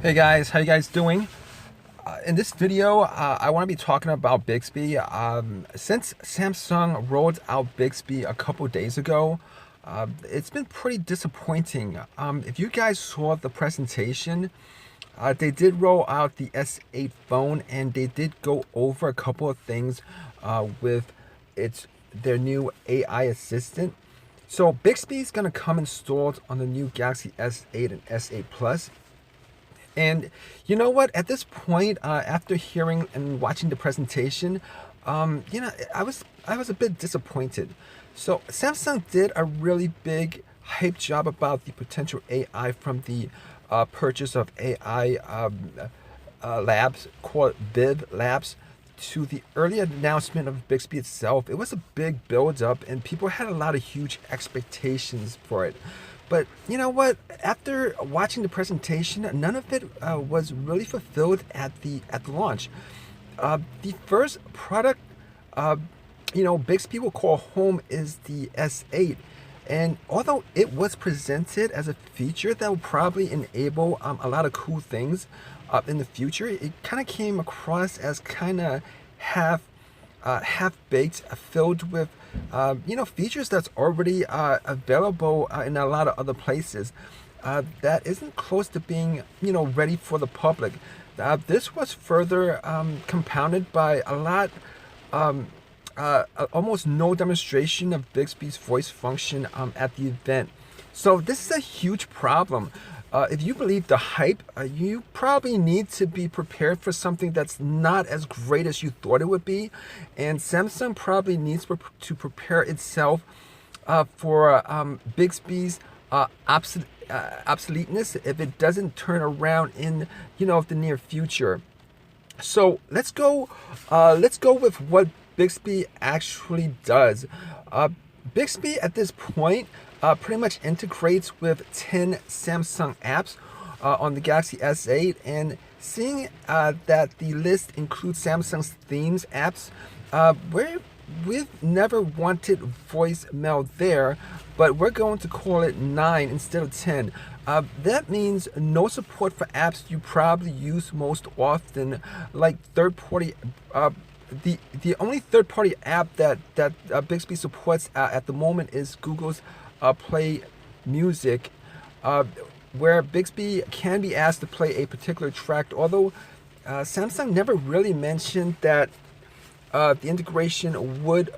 Hey guys, how you guys doing? In this video, I want to be talking about Bixby. Since Samsung rolled out Bixby a couple days ago, it's been pretty disappointing. If you guys saw the presentation, they did roll out the S8 phone and they did go over a couple of things with their new AI assistant. So Bixby is going to come installed on the new Galaxy S8 and S8 Plus. And you know what? At this point, after hearing and watching the presentation, I was a bit disappointed. So Samsung did a really big hype job about the potential AI from the purchase of AI labs called Viv Labs to the early announcement of Bixby itself. It was a big build-up, and people had a lot of huge expectations for it. But you know what? After watching the presentation, none of it was really fulfilled at the launch. The first product, Bixby will call home is the S8. And although it was presented as a feature that will probably enable a lot of cool things in the future, it kind of came across as kind of half-baked, filled with features that's already available in a lot of other places that isn't close to being ready for the public. This was further compounded by a lot almost no demonstration of Bixby's voice function at the event. So this is a huge problem. If you believe the hype, you probably need to be prepared for something that's not as great as you thought it would be. And Samsung probably needs to prepare itself for Bixby's obsoleteness if it doesn't turn around in the near future. So let's go with what Bixby actually does. Bixby at this point pretty much integrates with 10 Samsung apps on the Galaxy S8, and seeing that the list includes Samsung's themes apps, we've never wanted voicemail there, but we're going to call it 9 instead of 10. That means no support for apps you probably use most often, like third-party. The only third-party app that Bixby supports at the moment is Google's Play Music, where Bixby can be asked to play a particular track, although Samsung never really mentioned that the integration would,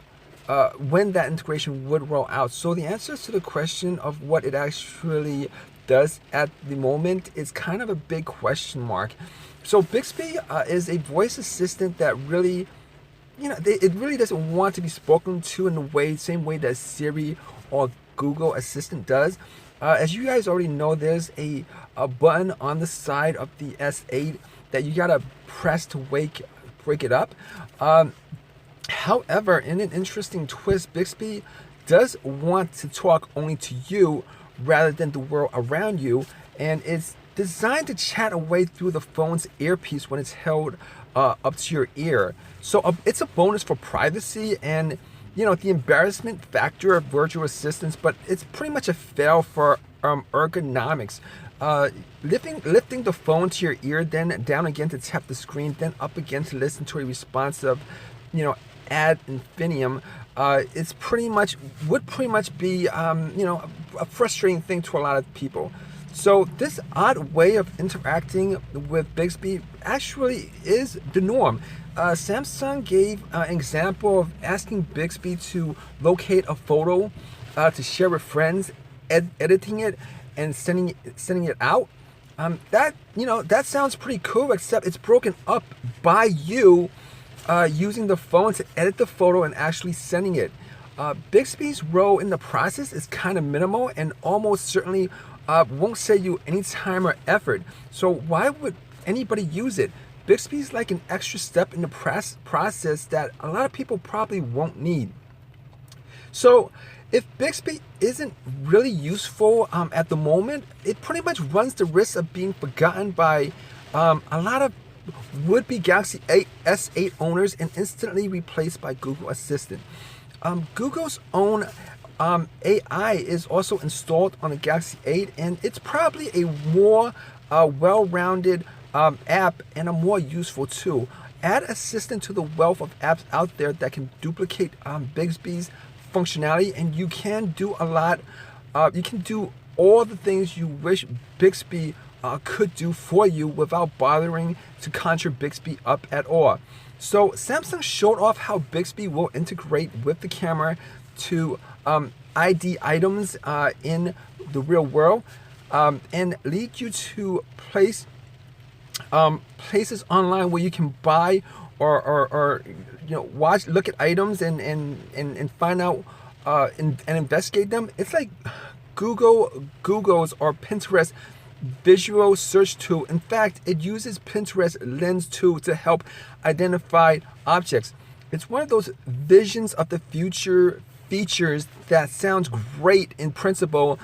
when that integration would roll out. So the answer to the question of what it actually does at the moment is kind of a big question mark. So Bixby is a voice assistant that really, it really doesn't want to be spoken to in the same way that Siri or Google Assistant does. As you guys already know, there's a button on the side of the S8 that you gotta press to wake it up. However, in an interesting twist, Bixby does want to talk only to you rather than the world around you, and it's designed to chat away through the phone's earpiece when it's held up to your ear. So it's a bonus for privacy and the embarrassment factor of virtual assistants, but it's pretty much a fail for ergonomics. Lifting the phone to your ear, then down again to tap the screen, then up again to listen to a responsive, ad infinitum, would pretty much be a frustrating thing to a lot of people. So this odd way of interacting with Bixby actually is the norm. Samsung gave an example of asking Bixby to locate a photo to share with friends, editing it, and sending it out. That sounds pretty cool, except it's broken up by you using the phone to edit the photo and actually sending it. Bixby's role in the process is kind of minimal and almost certainly won't save you any time or effort. So why would anybody use it? Bixby's like an extra step in the process that a lot of people probably won't need. So if Bixby isn't really useful at the moment, it pretty much runs the risk of being forgotten by a lot of would-be Galaxy S8 owners and instantly replaced by Google Assistant. Google's own AI is also installed on the Galaxy 8, and it's probably a more a well-rounded app and a more useful tool. Add Assistant to the wealth of apps out there that can duplicate Bixby's functionality, and you can do a lot. You can do all the things you wish Bixby could do for you without bothering to conjure Bixby up at all. So Samsung showed off how Bixby will integrate with the camera to ID items in the real world and lead you to places online where you can buy or look at items and find out and investigate them. It's like Google's or Pinterest visual search tool. In fact, it uses Pinterest lens tool to help identify objects. It's one of those visions of the future features that sounds great in principle,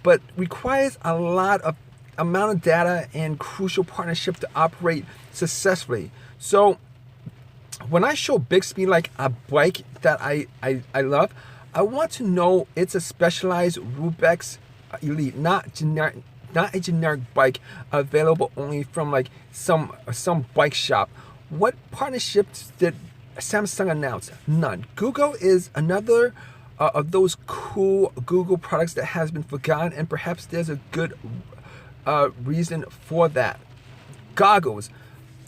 but requires a lot of amount of data and crucial partnership to operate successfully. So when I show Bixby like a bike that I love, I want to know it's a specialized Rubex Elite, not a generic bike available only from like some bike shop. What partnerships did Samsung announce? None. Google is another of those cool Google products that has been forgotten, and perhaps there's a good reason for that. Goggles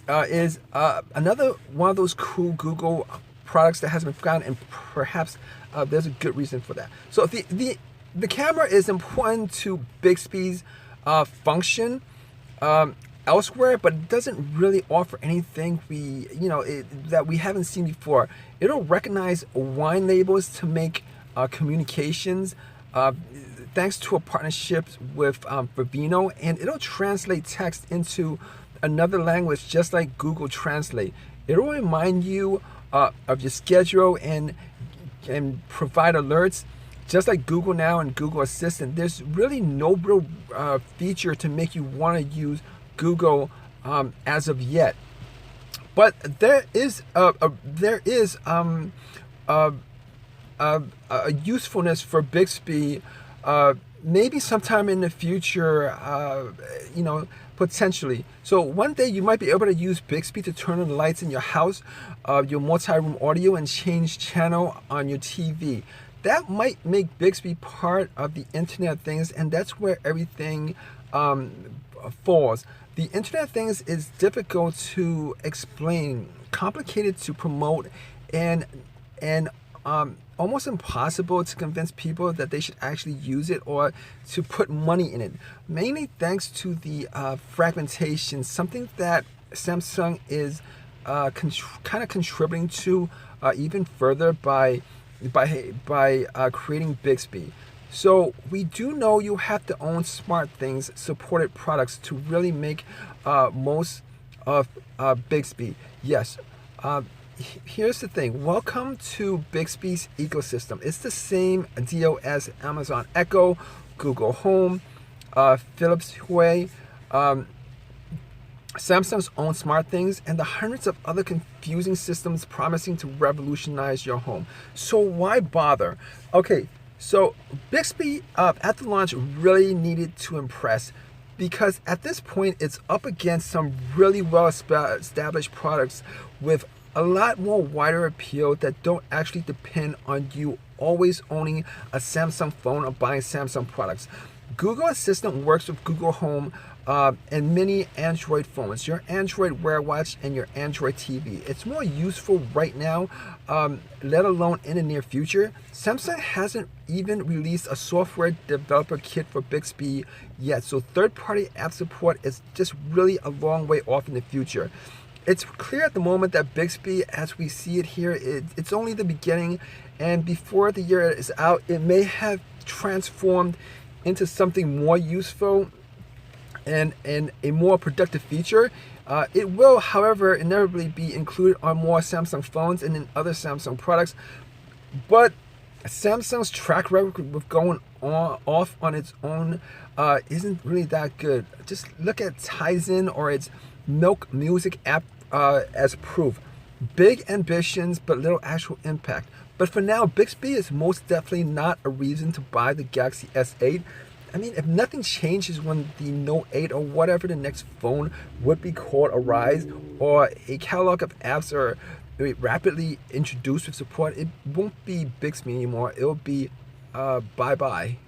is another one of those cool Google products that has been forgotten, and perhaps there's a good reason for that. So the camera is important to Bixby's function elsewhere, but it doesn't really offer anything that we haven't seen before. It'll recognize wine labels to make communications thanks to a partnership with Vivino, and it'll translate text into another language just like Google Translate. It'll remind you of your schedule and provide alerts just like Google Now and Google Assistant. There's really no real feature to make you want to use Google as of yet, but there is a usefulness for Bixby. Maybe sometime in the future, potentially. So one day you might be able to use Bixby to turn on the lights in your house, your multi-room audio, and change channel on your TV. That might make Bixby part of the Internet of Things, and that's where everything falls. The Internet of Things is difficult to explain, complicated to promote, and almost impossible to convince people that they should actually use it or to put money in it. Mainly thanks to the fragmentation, something that Samsung is kind of contributing to even further by creating Bixby. So we do know you have to own SmartThings supported products to really make most of Bixby. Yes. Here's the thing. Welcome to Bixby's ecosystem. It's the same deal as Amazon Echo, Google Home, Philips Hue, Samsung's own SmartThings, and the hundreds of other confusing systems promising to revolutionize your home. So why bother? Okay, so Bixby at the launch really needed to impress, because at this point it's up against some really well established products with a lot more wider appeal that don't actually depend on you always owning a Samsung phone or buying Samsung products. Google Assistant works with Google Home and many Android phones, your Android Wear Watch and your Android TV. It's more useful right now, let alone in the near future. Samsung hasn't even released a software developer kit for Bixby yet, so third-party app support is just really a long way off in the future. It's clear at the moment that Bixby, as we see it here, it's only the beginning, and before the year is out, it may have transformed into something more useful and a more productive feature. It will, however, inevitably be included on more Samsung phones and in other Samsung products. But Samsung's track record with going off on its own isn't really that good. Just look at Tizen or its Milk Music app as proof. Big ambitions, but little actual impact. But for now, Bixby is most definitely not a reason to buy the Galaxy S8. I mean, if nothing changes when the Note 8 or whatever the next phone would be called arrives, or a catalog of apps are rapidly introduced with support, it won't be Bixby anymore. It'll be bye bye.